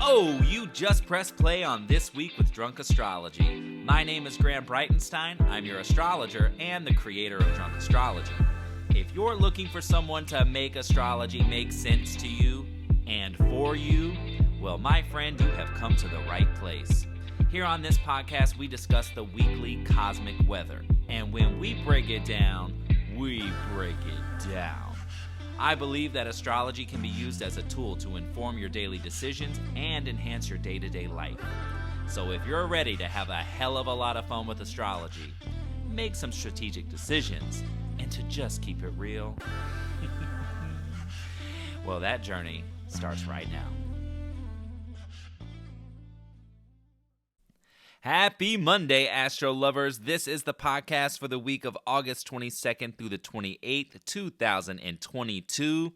Oh, you just pressed play on This Week with Drunk Astrology. My name is Graham Breitenstein. I'm your astrologer and the creator of Drunk Astrology. If you're looking for someone to make astrology make sense to you and for you, well, my friend, you have come to the right place. Here on this podcast, we discuss the weekly cosmic weather. And when we break it down, we break it down. I believe that astrology can be used as a tool to inform your daily decisions and enhance your day-to-day life. So if you're ready to have a hell of a lot of fun with astrology, make some strategic decisions, and to just keep it real, well, that journey starts right now. Happy Monday, Astro lovers. This is the podcast for the week of August 22nd through the 28th, 2022.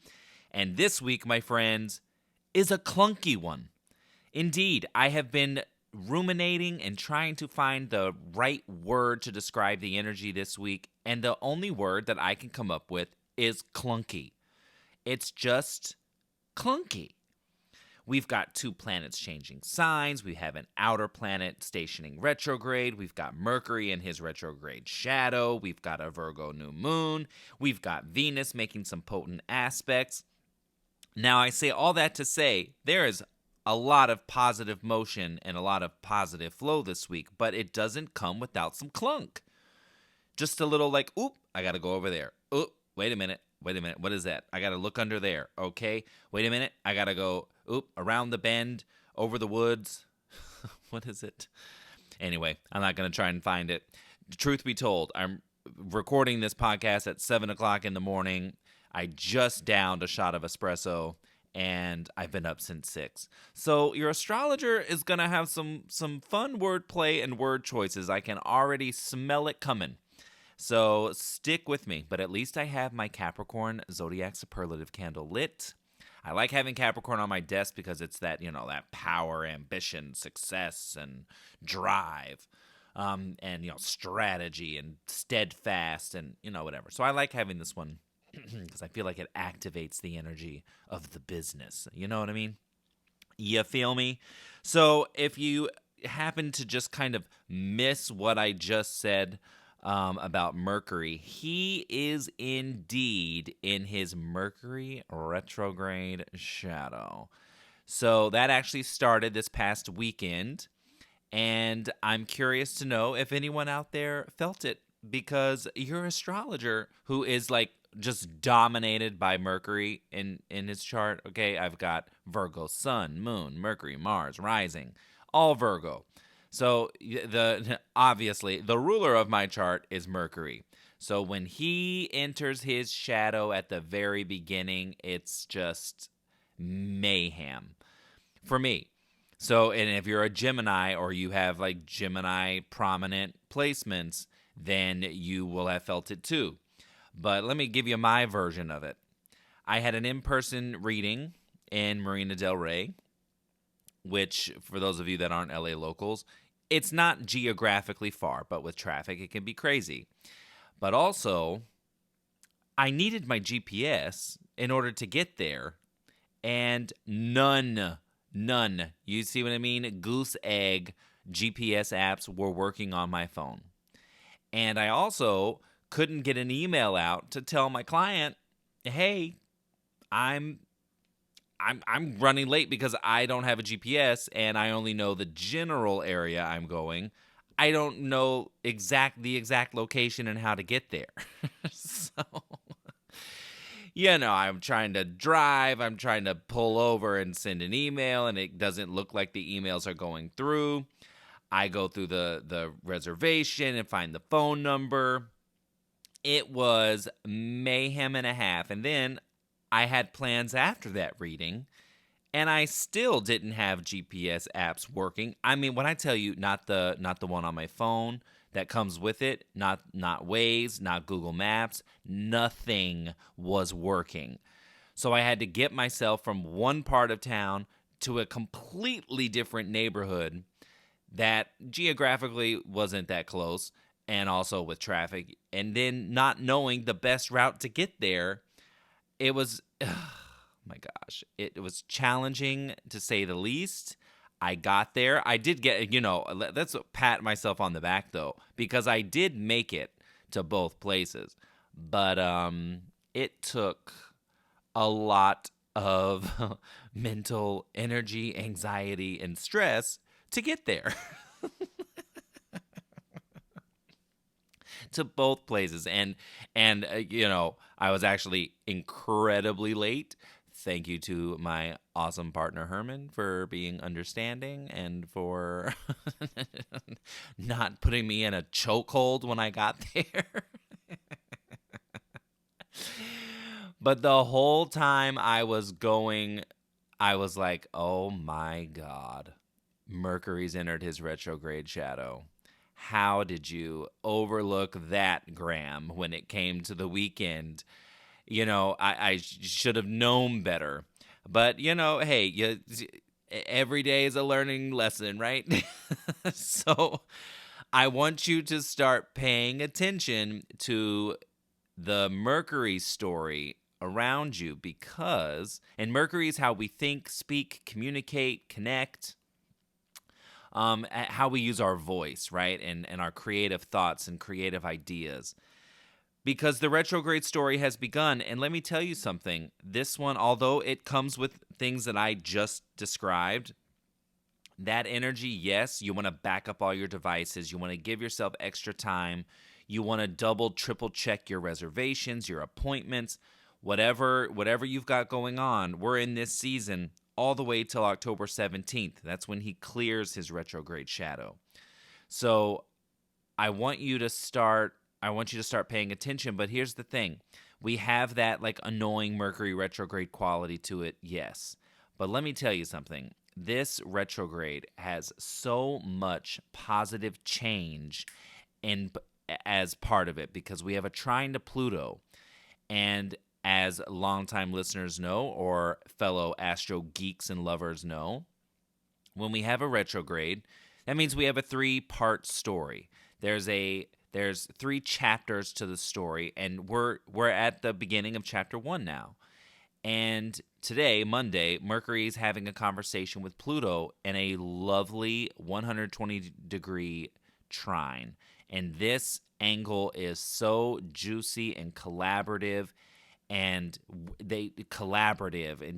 And this week, my friends, is a clunky one. Indeed, I have been ruminating and trying to find the right word to describe the energy this week, and the only word that I can come up with is clunky. It's just clunky. We've got two planets changing signs. We have an outer planet stationing retrograde. We've got Mercury in his retrograde shadow. We've got a Virgo New Moon. We've got Venus making some potent aspects. Now, I say all that to say there is a lot of positive motion and a lot of positive flow this week, but it doesn't come without some clunk. Just a little like, oop, I got to go over there. Oop, wait a minute, what is that? I got to look under there, okay? Wait a minute, I got to go, oop, around the bend, over the woods. What is it? Anyway, I'm not going to try and find it. Truth be told, I'm recording this podcast at 7 o'clock in the morning. I just downed a shot of espresso, and I've been up since 6. So your astrologer is going to have some fun wordplay and word choices. I can already smell it coming. So stick with me, but at least I have my Capricorn Zodiac Superlative candle lit. I like having Capricorn on my desk because it's that, that power, ambition, success, and drive, and, strategy and steadfast and, whatever. So I like having this one because I feel like it activates the energy of the business. You know what I mean? You feel me? So if you happen to just kind of miss what I just said, about Mercury, he is indeed in his Mercury retrograde shadow. So that actually started this past weekend, and I'm curious to know if anyone out there felt it, because your astrologer, who is like just dominated by Mercury in his chart, okay, I've got Virgo, Sun, Moon, Mercury, Mars, Rising, all Virgo. So obviously, the ruler of my chart is Mercury. So when he enters his shadow at the very beginning, it's just mayhem for me. So, and if you're a Gemini or you have like Gemini prominent placements, then you will have felt it too. But let me give you my version of it. I had an in-person reading in Marina del Rey, which, for those of you that aren't LA locals, it's not geographically far, but with traffic, it can be crazy. But also, I needed my GPS in order to get there, and none, you see what I mean? Goose egg GPS apps were working on my phone. And I also couldn't get an email out to tell my client, hey, I'm running late because I don't have a GPS and I only know the general area I'm going. I don't know the exact location and how to get there. So, I'm trying to drive. I'm trying to pull over and send an email, and it doesn't look like the emails are going through. I go through the reservation and find the phone number. It was mayhem and a half. And then I had plans after that reading, and I still didn't have GPS apps working. I mean, when I tell you, not the one on my phone that comes with it, not Waze, not Google Maps, nothing was working. So I had to get myself from one part of town to a completely different neighborhood that geographically wasn't that close, and also with traffic, and then not knowing the best route to get there. It was, my gosh, it was challenging to say the least. I got there. I did get, let's pat myself on the back though, because I did make it to both places. But it took a lot of mental energy, anxiety, and stress to get there. To both places, and I was actually incredibly late. Thank you to my awesome partner Herman for being understanding and for not putting me in a chokehold when I got there. But the whole time I was going, I was like, oh my God, Mercury's entered his retrograde shadow. How did you overlook that, Graham, when it came to the weekend? I should have known better. But, hey, every day is a learning lesson, right? So I want you to start paying attention to the Mercury story around you and Mercury is how we think, speak, communicate, connect. How we use our voice, right? And our creative thoughts and creative ideas. Because the retrograde story has begun. And let me tell you something. This one, although it comes with things that I just described, that energy, yes, you want to back up all your devices. You want to give yourself extra time. You want to double, triple check your reservations, your appointments, whatever you've got going on. We're in this season all the way till October 17th. That's when he clears his retrograde shadow. So I want you to start paying attention, but here's the thing. We have that like annoying Mercury retrograde quality to it, yes. But let me tell you something. This retrograde has so much positive change as part of it because we have a trine to Pluto. And as longtime listeners know, or fellow astro geeks and lovers know, when we have a retrograde, that means we have a 3-part story. There's 3 chapters to the story, and we're at the beginning of chapter 1 now. And today, Monday, Mercury is having a conversation with Pluto in a lovely 120-degree trine. And this angle is so juicy and collaborative, and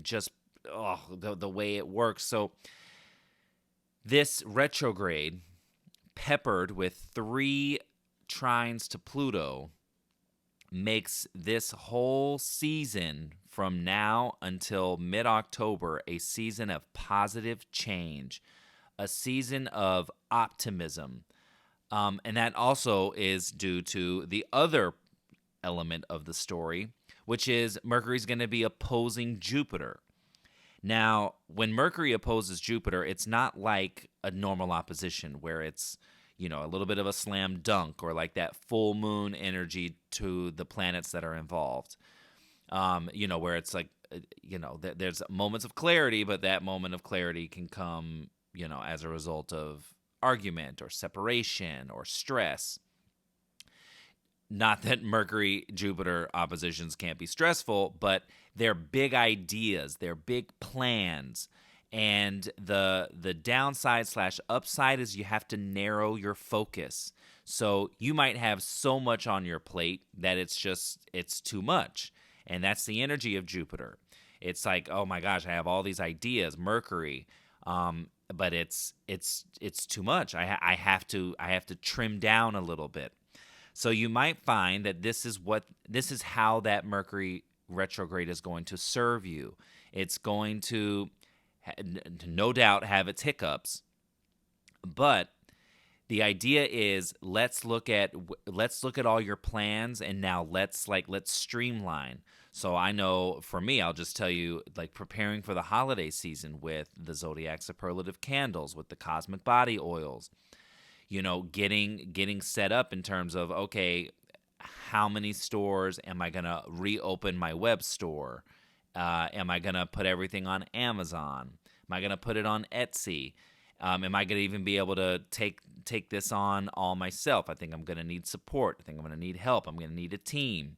just the way it works. So this retrograde, peppered with 3 trines to Pluto, makes this whole season from now until mid-October a season of positive change, a season of optimism. And that also is due to the other element of the story, which is Mercury's going to be opposing Jupiter. Now, when Mercury opposes Jupiter, it's not like a normal opposition where it's, a little bit of a slam dunk or like that full moon energy to the planets that are involved. Where it's like, there's moments of clarity, but that moment of clarity can come, as a result of argument or separation or stress. Not that Mercury-Jupiter oppositions can't be stressful, but they're big ideas, they're big plans. And the downside / upside is you have to narrow your focus. So you might have so much on your plate that it's too much. And that's the energy of Jupiter. It's like, oh my gosh, I have all these ideas, Mercury, but it's too much. I have to trim down a little bit. So you might find that this is how that Mercury retrograde is going to serve you. It's going to no doubt have its hiccups, but the idea is let's look at all your plans, and now let's streamline. So I know for me, I'll just tell you, like preparing for the holiday season with the Zodiac Superlative candles, with the cosmic body oils, getting set up in terms of, okay, how many stores am I going to reopen my web store? Am I going to put everything on Amazon? Am I going to put it on Etsy? Am I going to even be able to take this on all myself? I think I'm going to need support. I think I'm going to need help. I'm going to need a team.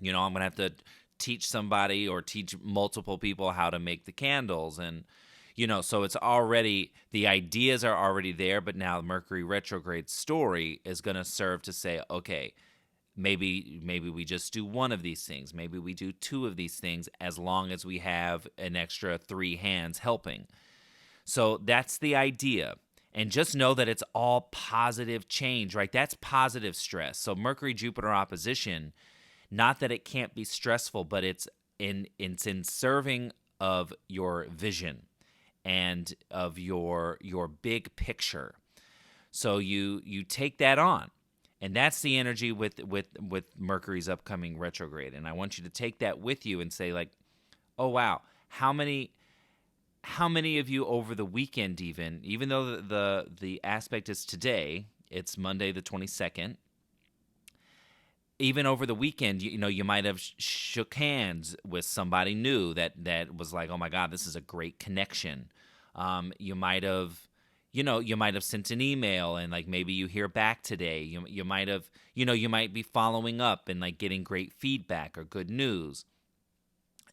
I'm going to have to teach somebody or teach multiple people how to make the candles. And, so it's already, the ideas are already there, but now Mercury retrograde story is going to serve to say, okay, maybe we just do one of these things. Maybe we do two of these things, as long as we have an extra 3 hands helping. So that's the idea. And just know that it's all positive change, right? That's positive stress. So Mercury-Jupiter opposition, not that it can't be stressful, but it's in serving of your vision and of your big picture. So you take that on. And that's the energy with Mercury's upcoming retrograde. And I want you to take that with you and say, like, oh, wow, how many of you over the weekend, even though the aspect is today, it's Monday the 22nd, even over the weekend, you might have shook hands with somebody new that was like, oh my God, this is a great connection. You might have sent an email and like maybe you hear back today. You might have, you might be following up and like getting great feedback or good news.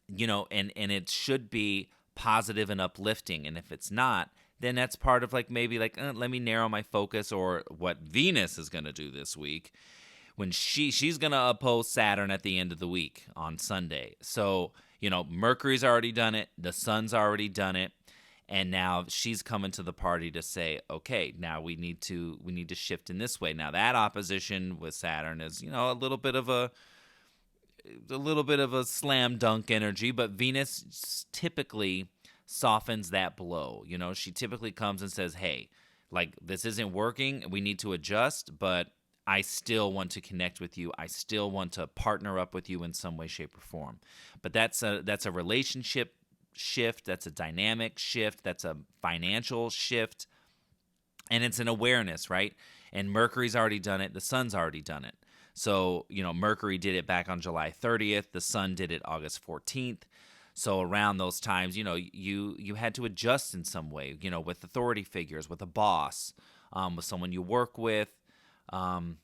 And it should be positive and uplifting. And if it's not, then that's part of like maybe like let me narrow my focus, or what Venus is going to do this week when she's going to oppose Saturn at the end of the week on Sunday. So, Mercury's already done it, the Sun's already done it, and now she's coming to the party to say, okay, now we need to shift in this way. Now that opposition with Saturn is, a little bit of a slam dunk energy, but Venus typically softens that blow. She typically comes and says, hey, like, this isn't working, we need to adjust, but I still want to connect with you. I still want to partner up with you in some way, shape, or form. But that's a relationship shift. That's a dynamic shift. That's a financial shift. And it's an awareness, right? And Mercury's already done it. The Sun's already done it. So, Mercury did it back on July 30th. The Sun did it August 14th. So around those times, you had to adjust in some way, with authority figures, with a boss, with someone you work with. And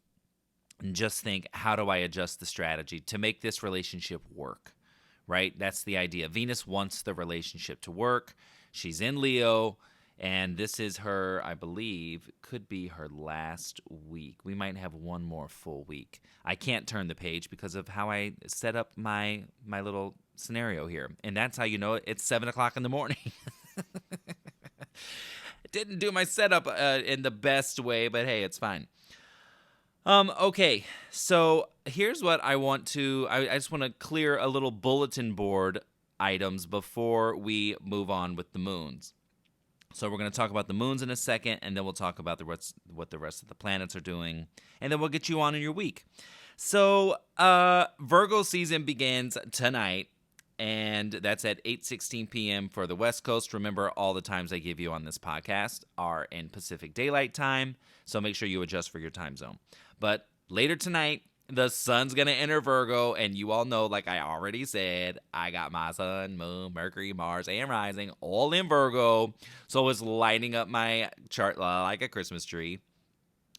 just think, how do I adjust the strategy to make this relationship work, right? That's the idea. Venus wants the relationship to work. She's in Leo, and this is her, I believe, could be her last week. We might have one more full week. I can't turn the page because of how I set up my little scenario here. And that's how you know it's 7 o'clock in the morning. Didn't do my setup in the best way, but hey, it's fine. Okay, so here's what I want to, I just want to clear a little bulletin board items before we move on with the moons. So we're going to talk about the moons in a second, and then we'll talk about what the rest of the planets are doing, and then we'll get you on in your week. So Virgo season begins tonight, and that's at 8:16 p.m. for the West Coast. Remember, all the times I give you on this podcast are in Pacific Daylight Time, so make sure you adjust for your time zone. But later tonight, the Sun's going to enter Virgo, and you all know, like I already said, I got my Sun, Moon, Mercury, Mars, and Rising all in Virgo, so it's lighting up my chart like a Christmas tree.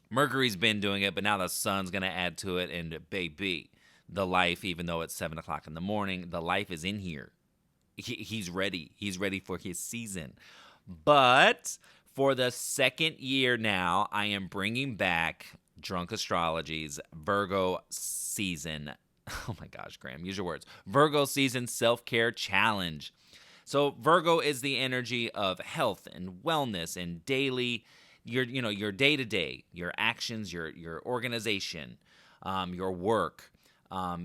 Mercury's been doing it, but now the Sun's going to add to it, and baby, the life, even though it's 7 o'clock in the morning, the life is in here. He's ready. He's ready for his season. But for the second year now, I am bringing back Drunk Astrology's Virgo season. Oh my gosh, Graham, use your words. Virgo season self-care challenge. So Virgo is the energy of health and wellness and daily, your day-to-day, your actions, your organization, your work,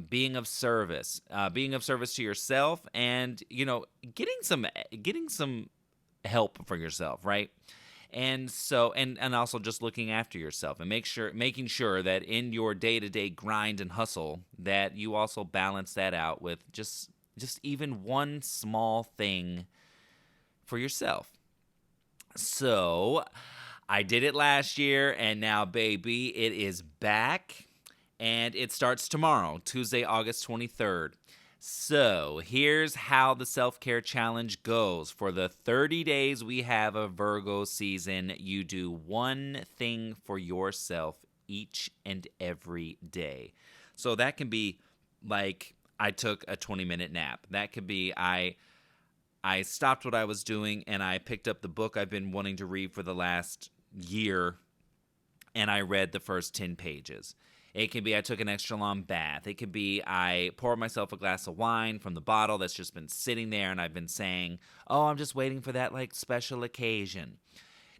being of service to yourself, and getting some help for yourself, right? And so, and also just looking after yourself and making sure that in your day-to-day grind and hustle that you also balance that out with just even one small thing for yourself. So I did it last year, and now, baby, it is back, and it starts tomorrow, Tuesday, August 23rd. So here's how the self-care challenge goes. For the 30 days we have a Virgo season, you do one thing for yourself each and every day. So that can be like I took a 20-minute nap. That could be I stopped what I was doing and I picked up the book I've been wanting to read for the last year, and I read the first 10 pages. It could be I took an extra long bath. It could be I poured myself a glass of wine from the bottle that's just been sitting there, and I've been saying, oh, I'm just waiting for that special occasion.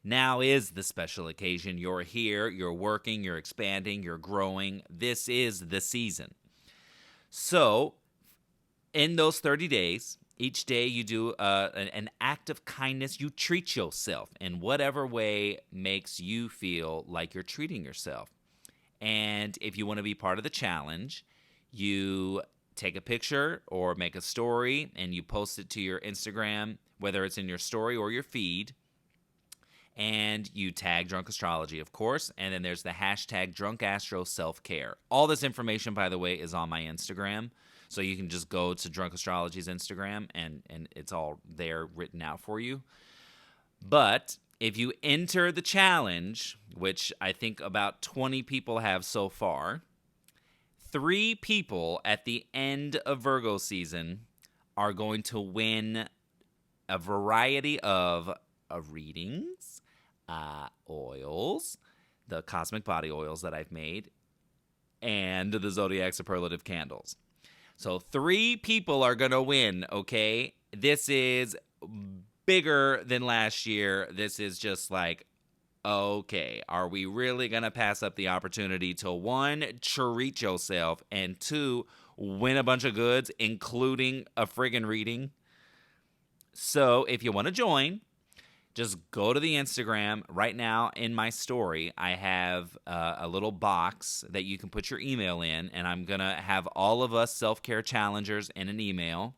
Now is the special occasion. You're here, you're working, you're expanding, you're growing. This is the season. So in those 30 days, each day you do an act of kindness. You treat yourself in whatever way makes you feel like you're treating yourself. And if you want to be part of the challenge, you take a picture or make a story and you post it to your Instagram, whether it's in your story or your feed. And you tag Drunk Astrology, of course. And then there's the hashtag DrunkAstroSelfCare. All this information, by the way, is on my Instagram. So you can just go to Drunk Astrology's Instagram, and it's all there written out for you. But if you enter the challenge, which I think about 20 people have so far, 3 people at the end of Virgo season are going to win a variety of readings, oils, the cosmic body oils that I've made, and the Zodiac Superlative candles. So 3 people are going to win, okay? This is bigger than last year. This is just like, okay, are we really going to pass up the opportunity to 1, treat yourself, and 2, win a bunch of goods, including a friggin' reading? So if you want to join, just go to the Instagram. Right now in my story, I have a little box that you can put your email in, and I'm going to have all of us self-care challengers in an email.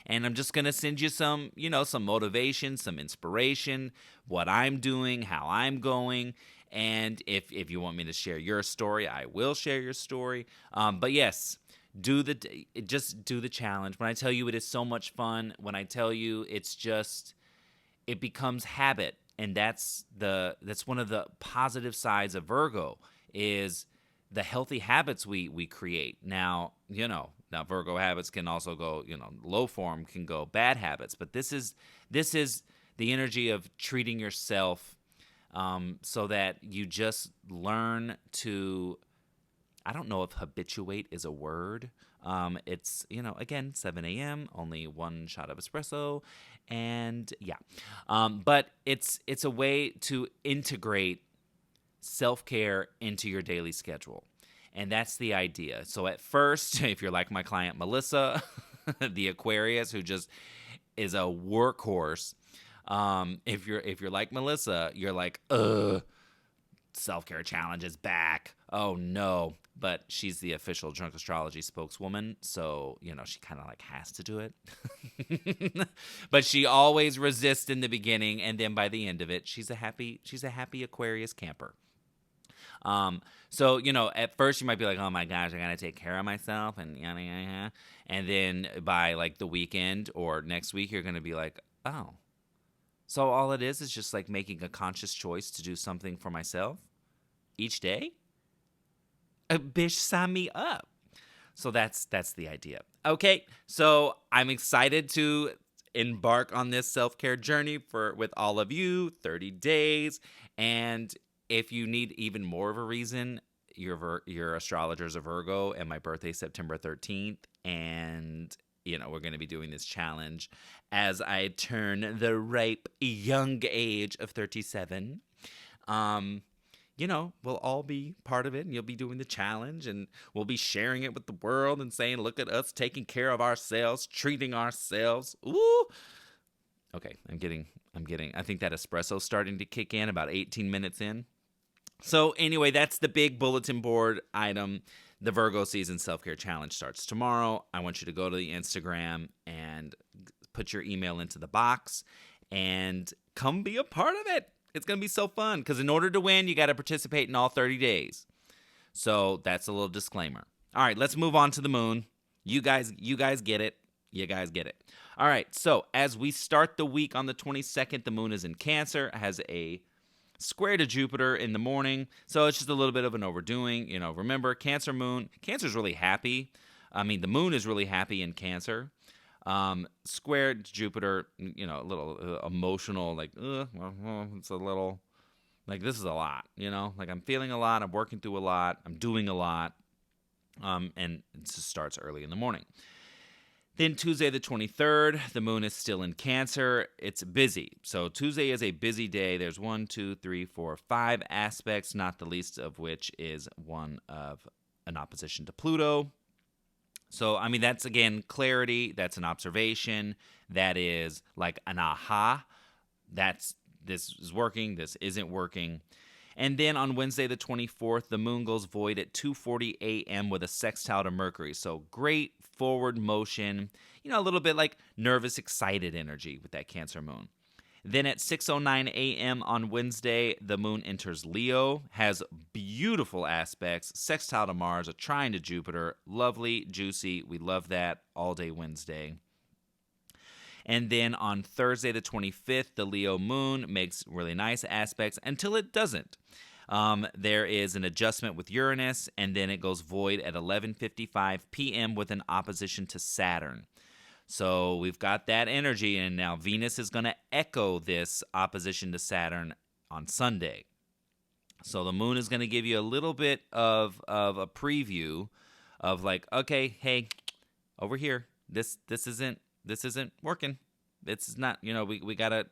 And I'm just going to send you some motivation, some inspiration, what I'm doing, how I'm going. And if you want me to share your story, I will share your story. But yes, just do the challenge. When I tell you it is so much fun, when I tell you it becomes habit, and that's one of the positive sides of Virgo is the healthy habits we create. Now Virgo habits can also go, low form can go bad habits, but this is the energy of treating yourself so that you just learn to, I don't know if habituate is a word. It's, again, 7 a.m., only 1 shot of espresso, and yeah. But it's a way to integrate self-care into your daily schedule. And that's the idea. So at first, if you're like my client Melissa, the Aquarius, who just is a workhorse, if you're like Melissa, you're like, self-care challenge is back. Oh no. But she's the official Drunk Astrology spokeswoman, so she kind of has to do it. But she always resists in the beginning, and then by the end of it, she's a happy Aquarius camper. So at first you might be like, oh my gosh, I gotta take care of myself, and yada yada. And then by the weekend or next week, you're gonna be like, oh, so all it is just making a conscious choice to do something for myself each day. Bish, sign me up. So that's the idea. Okay, so I'm excited to embark on this self-care journey with all of you, 30 days. And if you need even more of a reason, your astrologer's a Virgo, and my birthday is September 13th. And, we're going to be doing this challenge as I turn the ripe young age of 37. We'll all be part of it, and you'll be doing the challenge, and we'll be sharing it with the world and saying, look at us taking care of ourselves, treating ourselves. Ooh. Okay, I think that espresso's starting to kick in about 18 minutes in. So anyway, that's the big bulletin board item. The Virgo season self-care challenge starts tomorrow. I want you to go to the Instagram and put your email into the box and come be a part of it. It's going to be so fun because in order to win, you got to participate in all 30 days. So that's a little disclaimer. All right, let's move on to the moon. You guys get it. You guys get it. All right, so as we start the week on the 22nd, the moon is in Cancer, has a square to Jupiter in the morning. So it's just a little bit of an overdoing. Remember, Cancer moon, Cancer's really happy. The moon is really happy in Cancer. Squared Jupiter, a little emotional, like, it's a little, like, this is a lot, like I'm feeling a lot, I'm working through a lot, I'm doing a lot, and it just starts early in the morning. Then Tuesday the 23rd, the moon is still in Cancer. It's busy. So Tuesday is a busy day. There's 5 aspects, not the least of which is one of an opposition to Pluto. So, that's, again, clarity. That's an observation. That is like an aha. This is working. This isn't working. And then on Wednesday the 24th, the moon goes void at 2:40 a.m. with a sextile to Mercury. So great forward motion, a little bit like nervous, excited energy with that Cancer moon. Then at 6:09 a.m. on Wednesday, the moon enters Leo, has beautiful aspects, sextile to Mars, a trine to Jupiter, lovely, juicy. We love that all day Wednesday. And then on Thursday the 25th, the Leo moon makes really nice aspects until it doesn't. There is an adjustment with Uranus, and then it goes void at 11:55 p.m. with an opposition to Saturn. So we've got that energy, and now Venus is going to echo this opposition to Saturn on Sunday. So the moon is going to give you a little bit of a preview of like, okay, hey, over here, this isn't working. It's not, we got to,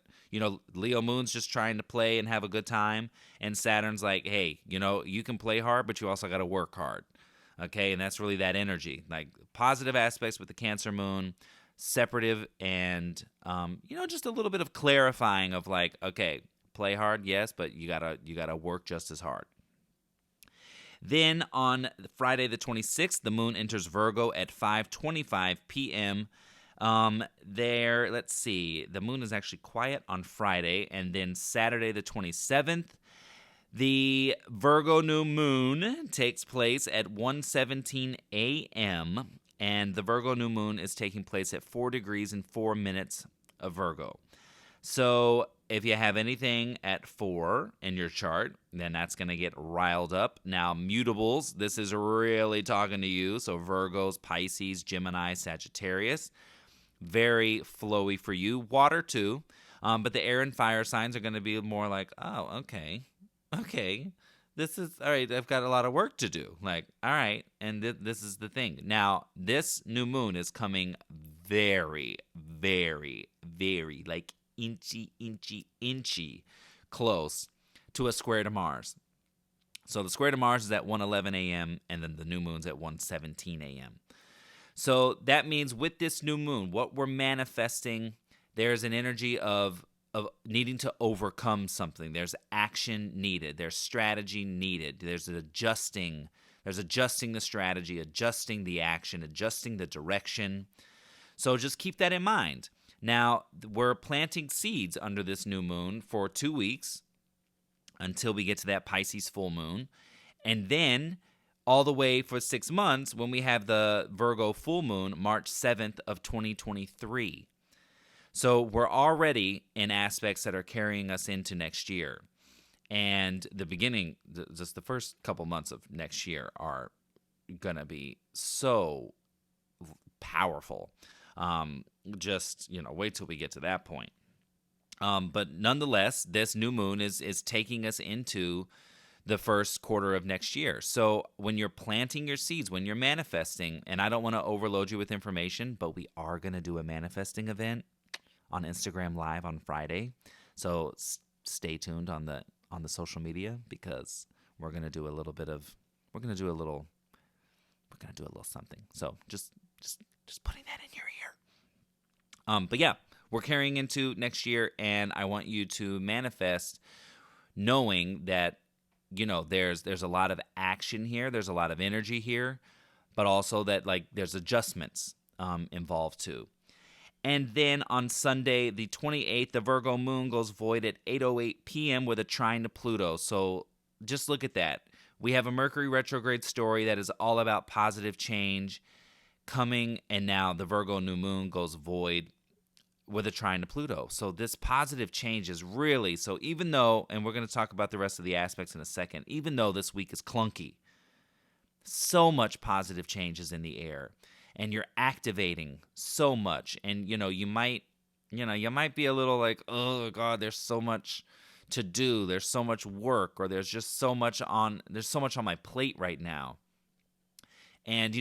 Leo moon's just trying to play and have a good time, and Saturn's like, hey, you can play hard, but you also got to work hard. Okay, and that's really that energy, like positive aspects with the Cancer moon, separative, and just a little bit of clarifying of like, okay, play hard, yes, but you gotta work just as hard. Then on Friday the 26th, the moon enters Virgo at 5:25 p.m. Let's see, the moon is actually quiet on Friday, and then Saturday the 27th, the Virgo New Moon takes place at 1:17 a.m., and the Virgo New Moon is taking place at 4 degrees and 4 minutes of Virgo. So if you have anything at 4 in your chart, then that's going to get riled up. Now, mutables, this is really talking to you. So Virgos, Pisces, Gemini, Sagittarius, very flowy for you. Water too, but the air and fire signs are going to be more like, oh, okay. This is, all right, I've got a lot of work to do. Like, all right, and this is the thing. Now, this new moon is coming very, very, very, like, inchy close to a square to Mars. So the square to Mars is at 1:11 a.m., and then the new moon's at 1:17 a.m. So that means with this new moon, what we're manifesting, there's an energy of needing to overcome something. There's action needed. There's strategy needed. There's adjusting the strategy, adjusting the action, adjusting the direction. So just keep that in mind. Now, we're planting seeds under this new moon for 2 weeks until we get to that Pisces full moon. And then all the way for 6 months when we have the Virgo full moon, March 7th of 2023. So we're already in aspects that are carrying us into next year. And the beginning, just the first couple months of next year are going to be so powerful. Wait till we get to that point. But nonetheless, this new moon is taking us into the first quarter of next year. So when you're planting your seeds, when you're manifesting, and I don't want to overload you with information, but we are going to do a manifesting event on Instagram Live on Friday. So stay tuned on the social media, because we're going to do a little something. So just putting that in your ear. But yeah, we're carrying into next year, and I want you to manifest knowing that, there's a lot of action here, there's a lot of energy here, but also that, like, there's adjustments involved too. And then on Sunday, the 28th, the Virgo moon goes void at 8:08 p.m. with a trine to Pluto. So just look at that. We have a Mercury retrograde story that is all about positive change coming, and now the Virgo new moon goes void with a trine to Pluto. So this positive change is really, so even though, and we're going to talk about the rest of the aspects in a second, even though this week is clunky, So much positive change is in the air, and you're activating so much. And you might be a little like, oh God, there's so much to do. There's so much work, or there's so much on my plate right now. And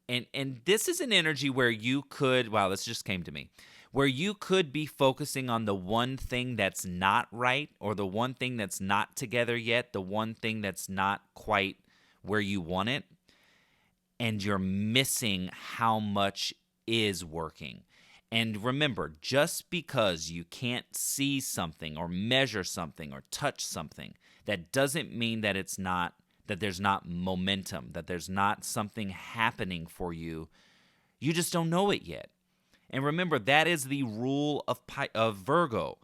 and this is an energy where you could, wow, this just came to me, where you could be focusing on the one thing that's not right, or the one thing that's not together yet, the one thing that's not quite where you want it, and you're missing how much is working. And remember, just because you can't see something or measure something or touch something, that doesn't mean that there's not momentum, that there's not something happening for you. You just don't know it yet. And remember, that is the rule of Virgo.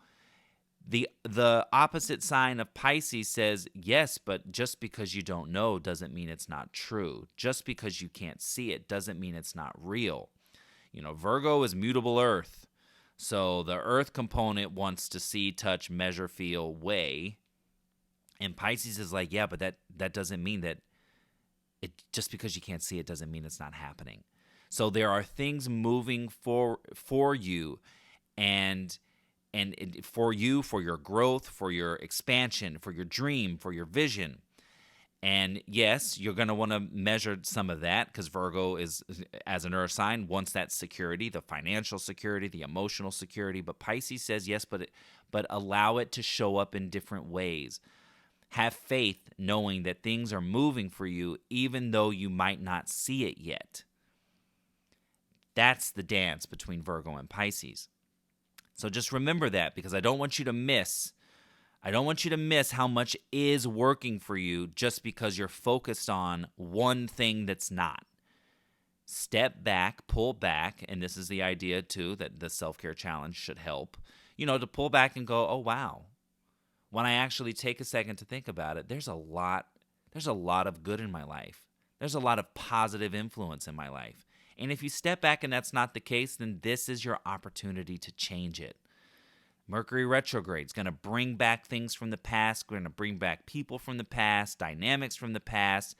The opposite sign of Pisces says, yes, but just because you don't know doesn't mean it's not true. Just because you can't see it doesn't mean it's not real. Virgo is mutable earth. So the earth component wants to see, touch, measure, feel, weigh. And Pisces is like, yeah, but that doesn't mean that just because you can't see it doesn't mean it's not happening. So there are things moving for you, and for you, for your growth, for your expansion, for your dream, for your vision. And yes, you're going to want to measure some of that, because Virgo is, as an earth sign, wants that security, the financial security, the emotional security. But Pisces says yes, but allow it to show up in different ways. Have faith, knowing that things are moving for you, even though you might not see it yet. That's the dance between Virgo and Pisces. So just remember that, because I don't want you to miss how much is working for you just because you're focused on one thing that's not. Step back, pull back, and this is the idea too that the self-care challenge should help, to pull back and go, oh wow. When I actually take a second to think about it, there's a lot of good in my life. There's a lot of positive influence in my life. And if you step back and that's not the case, then this is your opportunity to change it. Mercury retrograde is going to bring back things from the past. We're going to bring back people from the past, dynamics from the past,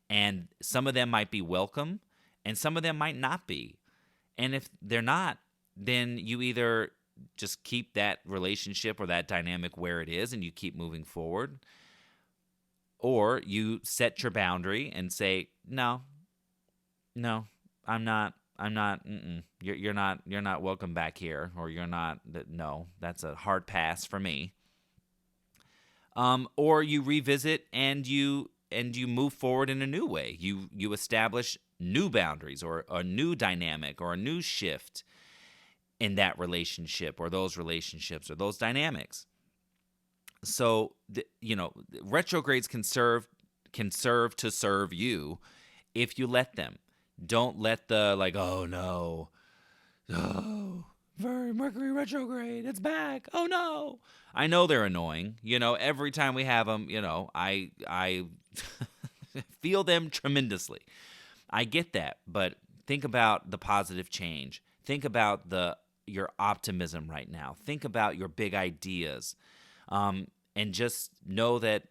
and some of them might be welcome, and some of them might not be. And if they're not, then you either just keep that relationship or that dynamic where it is and you keep moving forward, or you set your boundary and say, no, I'm not, you're not welcome back here, or you're not, no, that's a hard pass for me. Or you revisit and you move forward in a new way. You establish new boundaries, or a new dynamic, or a new shift in that relationship, or those relationships, or those dynamics. So, retrogrades can serve to serve you if you let them. Don't let the oh no, Mercury retrograde, it's back. Oh no. I know they're annoying. Every time we have them, I feel them tremendously. I get that, but think about the positive change. Think about your optimism right now. Think about your big ideas, and just know that,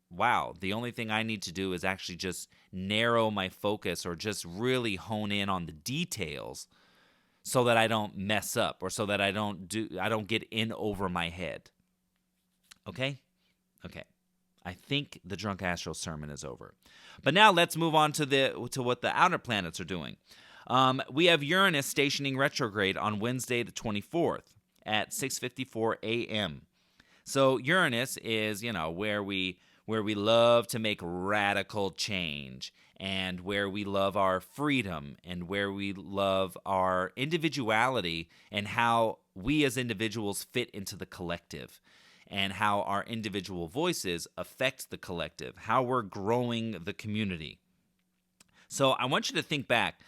wow, the only thing I need to do is actually just narrow my focus, or just really hone in on the details, so that I don't mess up, or so that I don't get in over my head. Okay? Okay. I think the Drunk Astro sermon is over. But now let's move on to what the outer planets are doing. We have Uranus stationing retrograde on Wednesday the 24th at 6:54 a.m. So Uranus is, where we love to make radical change, and where we love our freedom, and where we love our individuality, and how we as individuals fit into the collective, and how our individual voices affect the collective, how we're growing the community. So I want you to think back.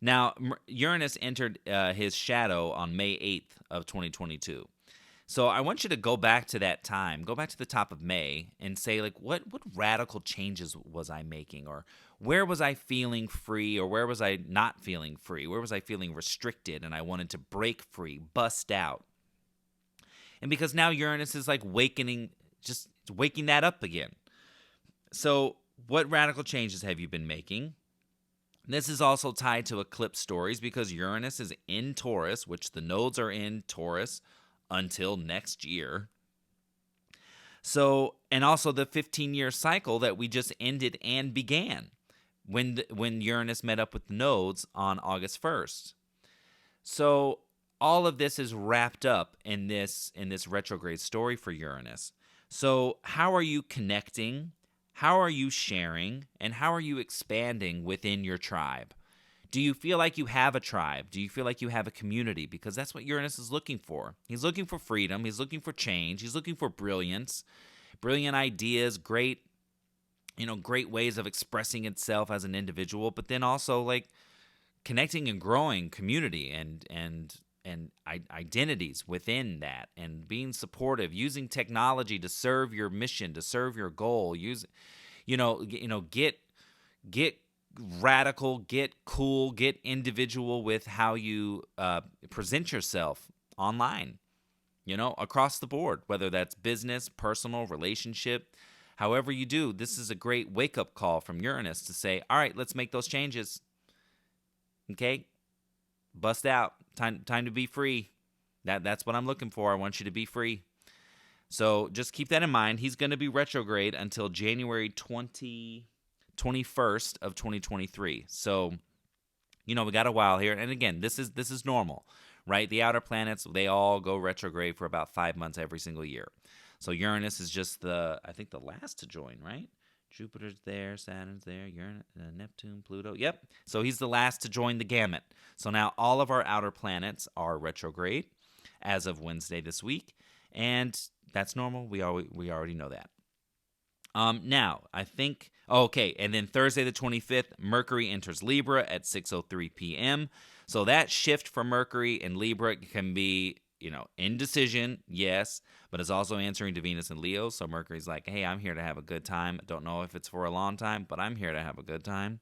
Now, Uranus entered his shadow on May 8th of 2022. So I want you to go back to that time, go back to the top of May, and say, what radical changes was I making? Or where was I feeling free, or where was I not feeling free? Where was I feeling restricted and I wanted to break free, bust out? And because now Uranus is waking that up again. So what radical changes have you been making? This is also tied to eclipse stories because Uranus is in Taurus, which the nodes are in Taurus until next year. So, and also the 15-year cycle that we just ended and began when Uranus met up with the nodes on August 1st. So, all of this is wrapped up in this retrograde story for Uranus. So, how are you connecting? How are you sharing? And how are you expanding within your tribe? Do you feel like you have a tribe? Do you feel like you have a community? Because that's what Uranus is looking for. He's looking for freedom. He's looking for change. He's looking for brilliance, brilliant ideas, great ways of expressing itself as an individual, but then also like connecting and growing community and identities within that, and being supportive, using technology to serve your mission, to serve your goal. Get radical, get cool, get individual with how you present yourself online, across the board, whether that's business, personal, relationship, however you do. This is a great wake-up call from Uranus to say, all right, let's make those changes. Okay? Bust out. Time to be free. That's what I'm looking for. I want you to be free. So just keep that in mind. He's going to be retrograde until January 21st of 2023. So, we got a while here. And again, this is normal, right? The outer planets, they all go retrograde for about 5 months every single year. So Uranus is just the last to join, right? Jupiter's there, Saturn's there, Uranus, Neptune, Pluto. Yep. So he's the last to join the gamut. So now all of our outer planets are retrograde as of Wednesday this week, and that's normal. We already know that. Now, I think, okay, and then Thursday the 25th, Mercury enters Libra at 6:03 p.m. So that shift for Mercury in Libra can be, indecision, yes, but it's also answering to Venus and Leo. So Mercury's like, hey, I'm here to have a good time. I don't know if it's for a long time, but I'm here to have a good time.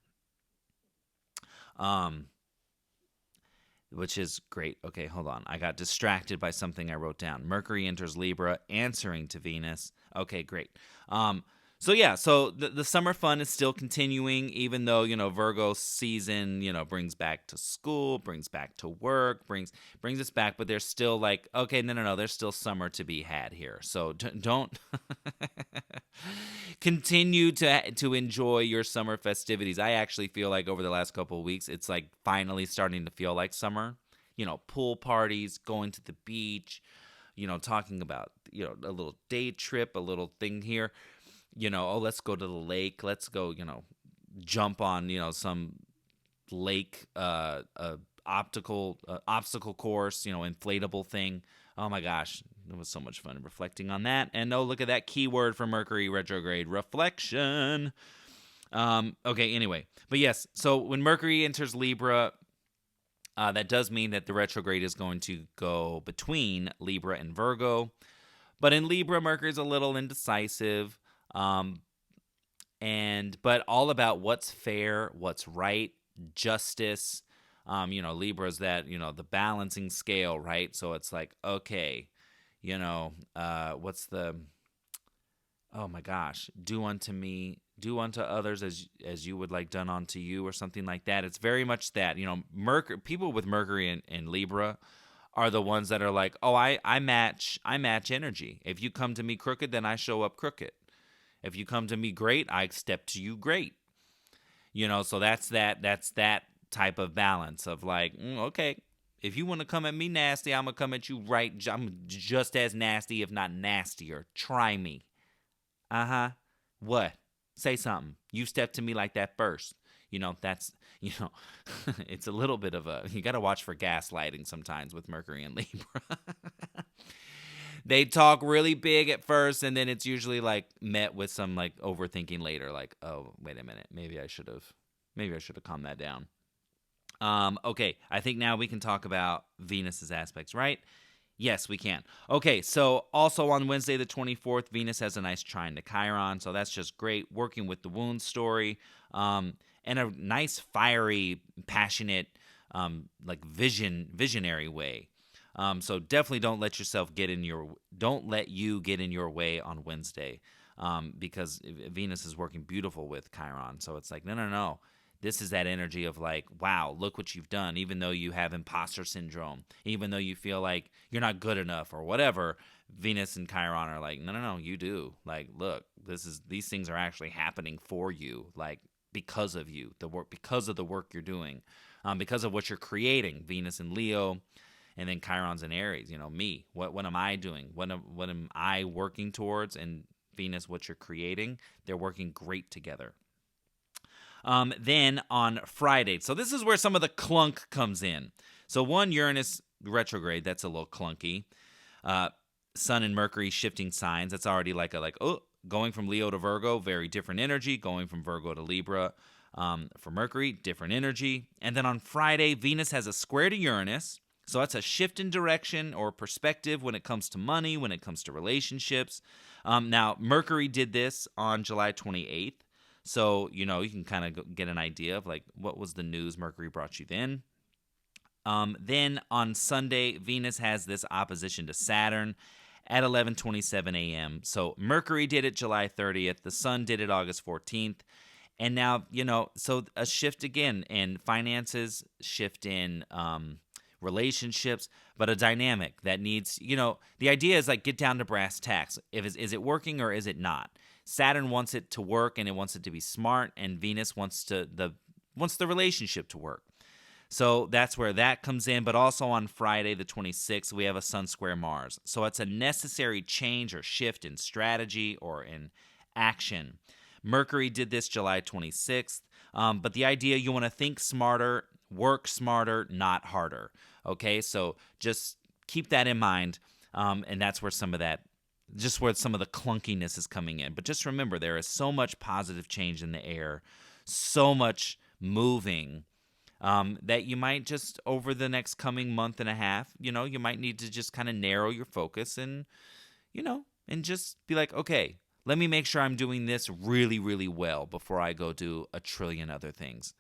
Which is great. Okay, hold on. I got distracted by something I wrote down. Mercury enters Libra, answering to Venus. Okay, great. So the summer fun is still continuing, even though, Virgo season, brings back to school, brings back to work, brings us back, but there's still like, okay, no, there's still summer to be had here. So don't continue to enjoy your summer festivities. I actually feel like over the last couple of weeks, it's like finally starting to feel like summer. Pool parties, going to the beach, talking about, a little day trip, a little thing here. Let's go to the lake. Let's go, jump on, some lake obstacle course, inflatable thing. Oh my gosh, it was so much fun reflecting on that. And look at that keyword for Mercury retrograde, reflection. Okay, anyway. But yes, so when Mercury enters Libra, that does mean that the retrograde is going to go between Libra and Virgo. But in Libra, Mercury's a little indecisive. But all about what's fair, what's right, justice. Libra's that, the balancing scale, right? So it's like, okay, what's the, oh my gosh, do unto me, do unto others as you would like done unto you, or something like that. It's very much that, Mercury, people with Mercury in Libra are the ones that are like, oh, I match energy. If you come to me crooked, then I show up crooked. If you come to me great, I step to you great. So that's that type of balance of like, okay, if you want to come at me nasty, I'm going to come at you right. I'm just as nasty, if not nastier. Try me. Uh-huh. What? Say something. You step to me like that first. That's, it's a little bit of you got to watch for gaslighting sometimes with Mercury and Libra. They talk really big at first, and then it's usually like met with some like overthinking later. Like, oh, wait a minute, maybe I should have calmed that down. Okay, I think now we can talk about Venus's aspects, right? Yes, we can. Okay, so also on Wednesday the 24th, Venus has a nice trine to Chiron, so that's just great. Working with the wound story, and a nice fiery, passionate, visionary way. So definitely don't let you get in your way on Wednesday. because Venus is working beautiful with Chiron. So it's like, no. This is that energy of like, wow, look what you've done. Even though you have imposter syndrome, even though you feel like you're not good enough or whatever, Venus and Chiron are like, no, you do. Like, look, these things are actually happening for you, like because of you, because of the work you're doing, because of what you're creating. Venus in Leo, and then Chiron's in Aries. Me. What am I doing? What am I working towards? And Venus, what you're creating. They're working great together. Then on Friday, so this is where some of the clunk comes in. So one, Uranus retrograde, that's a little clunky. Sun and Mercury shifting signs, that's already going from Leo to Virgo, very different energy. Going from Virgo to Libra, for Mercury, different energy. And then on Friday, Venus has a square to Uranus, so that's a shift in direction or perspective when it comes to money, when it comes to relationships. Now, Mercury did this on July 28th. So, you can kind of get an idea of like what was the news Mercury brought you then. Then on Sunday, Venus has this opposition to Saturn at 11:27 a.m. So Mercury did it July 30th. The Sun did it August 14th. And now, so a shift again in finances, shift in relationships, but a dynamic that needs, the idea is like get down to brass tacks. Is it working or is it not? Saturn wants it to work and it wants it to be smart, and Venus wants the relationship to work. So that's where that comes in. But also on Friday, the 26th, we have a Sun square Mars. So it's a necessary change or shift in strategy or in action. Mercury did this July 26th. But the idea, you want to think smarter, work smarter, not harder. Okay, so just keep that in mind. And that's where some of the clunkiness is coming in. But just remember, there is so much positive change in the air, so much moving, that you might just, over the next coming month and a half, you might need to just kind of narrow your focus and just be like, okay, let me make sure I'm doing this really, really well before I go do a trillion other things.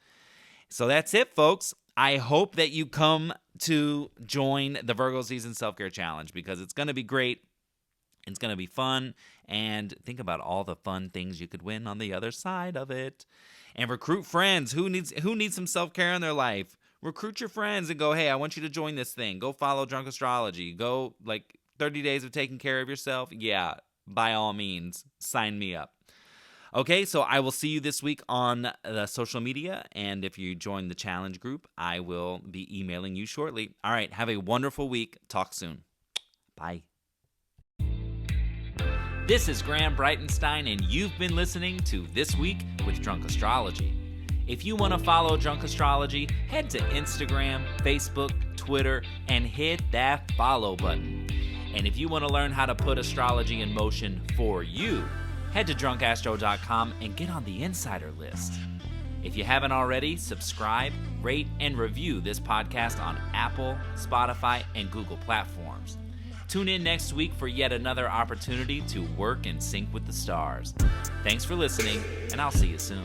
So that's it, folks. I hope that you come to join the Virgo Season Self-Care Challenge, because it's going to be great. It's going to be fun, and think about all the fun things you could win on the other side of it. And recruit friends. Who needs some self-care in their life? Recruit your friends and go, hey, I want you to join this thing. Go follow Drunk Astrology. Go, 30 days of taking care of yourself. Yeah, by all means, sign me up. Okay, so I will see you this week on the social media, and if you join the challenge group, I will be emailing you shortly. All right, have a wonderful week. Talk soon. Bye. This is Graham Breitenstein, and you've been listening to This Week with Drunk Astrology. If you want to follow Drunk Astrology, head to Instagram, Facebook, Twitter, and hit that follow button. And if you want to learn how to put astrology in motion for you, head to drunkastro.com and get on the insider list. If you haven't already, subscribe, rate, and review this podcast on Apple, Spotify, and Google platforms. Tune in next week for yet another opportunity to work in sync with the stars. Thanks for listening, and I'll see you soon.